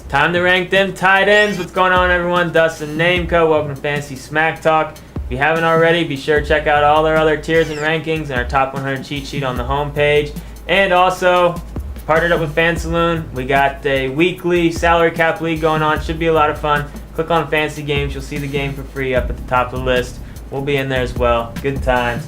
Time to rank them tight ends. What's going on, everyone? Dustin Namco. Welcome to Fantasy Smack Talk. If you haven't already, be sure to check out all our other tiers and rankings and our top 100 cheat sheet on the homepage. And also, partnered up with FanSaloon, we got a weekly salary cap league going on. Should be a lot of fun. Click on Fantasy Games. You'll see the game for free up at the top of the list. We'll be in there as well. Good times.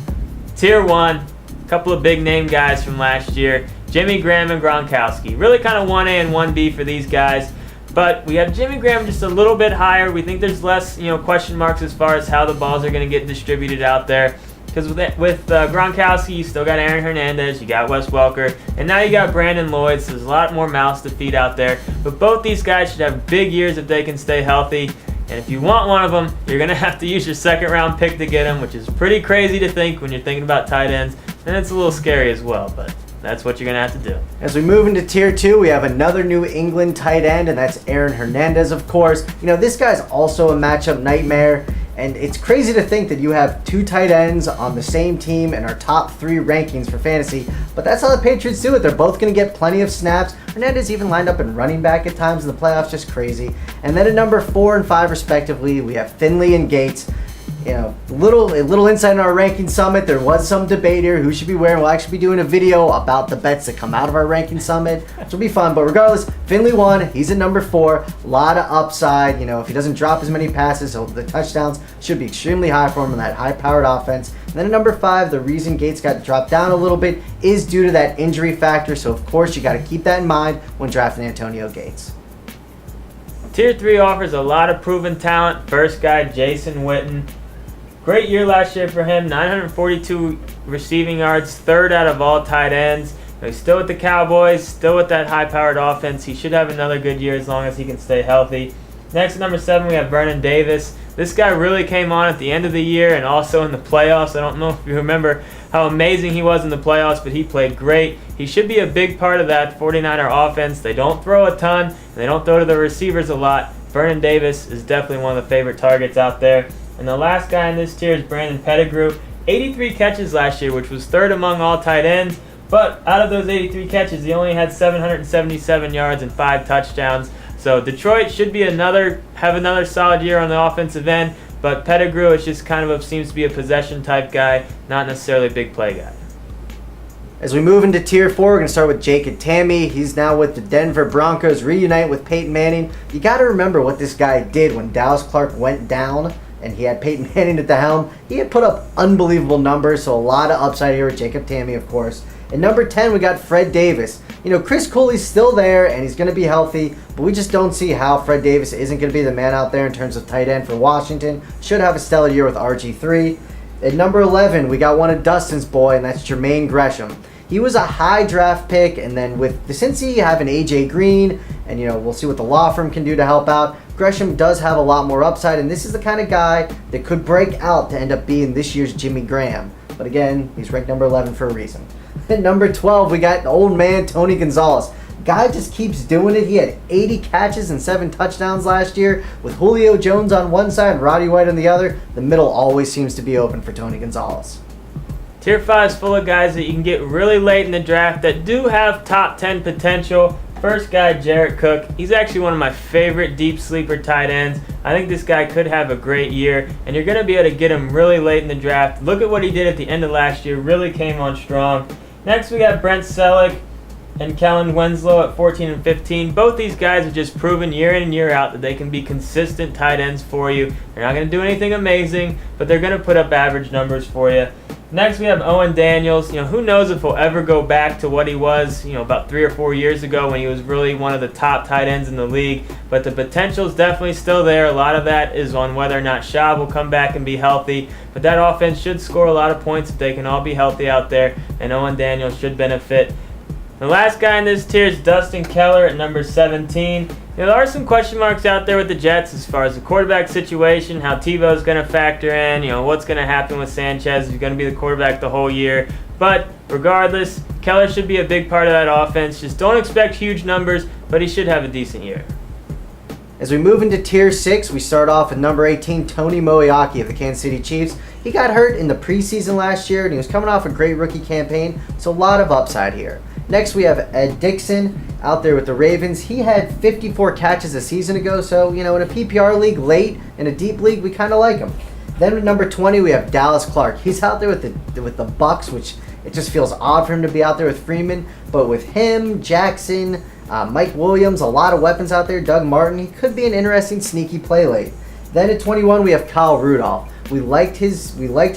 Tier 1, a couple of big name guys from last year. Jimmy Graham and Gronkowski. Really kind of 1A and 1B for these guys. But we have Jimmy Graham just a little bit higher. We think there's less, question marks as far as how the balls are going to get distributed out there. Because with Gronkowski, you still got Aaron Hernandez, you got Wes Welker, and now you got Brandon Lloyd, so there's a lot more mouths to feed out there. But both these guys should have big years if they can stay healthy. And if you want one of them, you're going to have to use your second-round pick to get them, which is pretty crazy to think when you're thinking about tight ends. And it's a little scary as well, but that's what you're going to have to do. As we move into Tier 2, we have another New England tight end, and that's Aaron Hernandez, of course. This guy's also a matchup nightmare, and it's crazy to think that you have two tight ends on the same team in our top 3 rankings for fantasy, but that's how the Patriots do it. They're both going to get plenty of snaps. Hernandez even lined up in running back at times in the playoffs, just crazy. And then at number 4 and 5, respectively, we have Finley and Gates. A little insight in our ranking summit. There was some debate here who should be wearing. We'll actually be doing a video about the bets that come out of our ranking summit, which will be fun. But regardless, Finley won. He's at number 4. A lot of upside. If he doesn't drop as many passes, so the touchdowns should be extremely high for him in that high-powered offense. And then at number 5, the reason Gates got dropped down a little bit is due to that injury factor. So of course you got to keep that in mind when drafting Antonio Gates. Tier 3 offers a lot of proven talent. First guy, Jason Witten. Great year last year for him, 942 receiving yards, 3rd out of all tight ends. He's still with the Cowboys, still with that high-powered offense. He should have another good year as long as he can stay healthy. Next at number 7, we have Vernon Davis. This guy really came on at the end of the year and also in the playoffs. I don't know if you remember how amazing he was in the playoffs, but he played great. He should be a big part of that 49er offense. They don't throw a ton, and they don't throw to the receivers a lot. Vernon Davis is definitely one of the favorite targets out there. And the last guy in this tier is Brandon Pettigrew. 83 catches last year, which was 3rd among all tight ends. But out of those 83 catches, he only had 777 yards and 5 touchdowns. So Detroit should have another solid year on the offensive end. But Pettigrew is just seems to be a possession type guy, not necessarily a big play guy. As we move into Tier 4, we're going to start with Jacob Tamme. He's now with the Denver Broncos, reunite with Peyton Manning. You got to remember what this guy did when Dallas Clark went down and he had Peyton Manning at the helm. He had put up unbelievable numbers, so a lot of upside here with Jacob Tamme, of course. At number 10, we got Fred Davis. Chris Cooley's still there, and he's going to be healthy, but we just don't see how Fred Davis isn't going to be the man out there in terms of tight end for Washington. Should have a stellar year with RG3. At number 11, we got one of Dustin's boy, and that's Jermaine Gresham. He was a high draft pick, and then with the Cincy having AJ Green, and we'll see what the law firm can do to help out. Gresham does have a lot more upside, and this is the kind of guy that could break out to end up being this year's Jimmy Graham. But again, he's ranked number 11 for a reason. At number 12, we got the old man Tony Gonzalez. Guy just keeps doing it. He had 80 catches and 7 touchdowns last year with Julio Jones on one side, Roddy White on the other. The middle always seems to be open for Tony Gonzalez. Tier 5 is full of guys that you can get really late in the draft that do have top 10 potential. First guy, Jared Cook. He's actually one of my favorite deep sleeper tight ends. I think this guy could have a great year, and you're going to be able to get him really late in the draft. Look at what he did at the end of last year. Really came on strong. Next, we got Brent Selleck and Kellen Winslow at 14 and 15. Both these guys have just proven year in and year out that they can be consistent tight ends for you. They're not going to do anything amazing, but they're going to put up average numbers for you. Next, we have Owen Daniels. Who knows if he'll ever go back to what he was, about 3 or 4 years ago when he was really one of the top tight ends in the league. But the potential is definitely still there. A lot of that is on whether or not Schaub will come back and be healthy. But that offense should score a lot of points if they can all be healthy out there. And Owen Daniels should benefit. The last guy in this tier is Dustin Keller at number 17. There are some question marks out there with the Jets as far as the quarterback situation, how Tebow's going to factor in, what's going to happen with Sanchez. He's going to be the quarterback the whole year. But regardless, Keller should be a big part of that offense. Just don't expect huge numbers, but he should have a decent year. As we move into Tier 6, we start off with number 18, Tony Moeaki of the Kansas City Chiefs. He got hurt in the preseason last year, and he was coming off a great rookie campaign, so a lot of upside here. Next, we have Ed Dixon out there with the Ravens. He had 54 catches a season ago, so, in a PPR league late, in a deep league, we kind of like him. Then at number 20, we have Dallas Clark. He's out there with the Bucks, which it just feels odd for him to be out there with Freeman. But with him, Jackson, Mike Williams, a lot of weapons out there, Doug Martin, he could be an interesting sneaky play late. Then at 21, we have Kyle Rudolph. We liked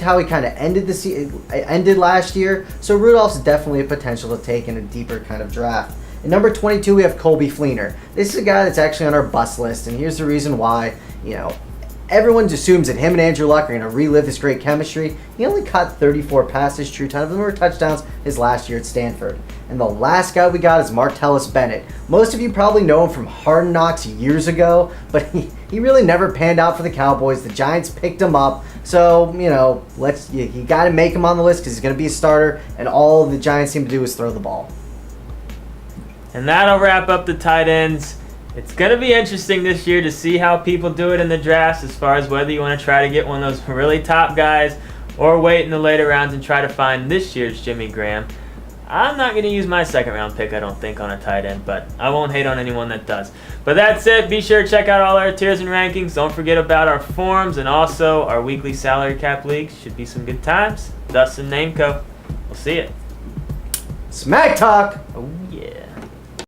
how he kind of ended last year. So Rudolph's definitely a potential to take in a deeper kind of draft. At number 22, we have Colby Fleener. This is a guy that's actually on our bust list, and here's the reason why. Everyone assumes that him and Andrew Luck are going to relive this great chemistry. He only caught 34 passes, true 10 of them were touchdowns his last year at Stanford. And the last guy we got is Martellus Bennett. Most of you probably know him from Hard Knocks years ago, but he really never panned out for the Cowboys. The Giants picked him up, so you got to make him on the list because he's going to be a starter, and all the Giants seem to do is throw the ball. And that'll wrap up the tight ends. It's going to be interesting this year to see how people do it in the drafts as far as whether you want to try to get one of those really top guys or wait in the later rounds and try to find this year's Jimmy Graham. I'm not going to use my second round pick, I don't think, on a tight end, but I won't hate on anyone that does. But that's it. Be sure to check out all our tiers and rankings. Don't forget about our forums and also our weekly salary cap leagues. Should be some good times. Dustin Nameco. We'll see you. Smack Talk! Oh, yeah.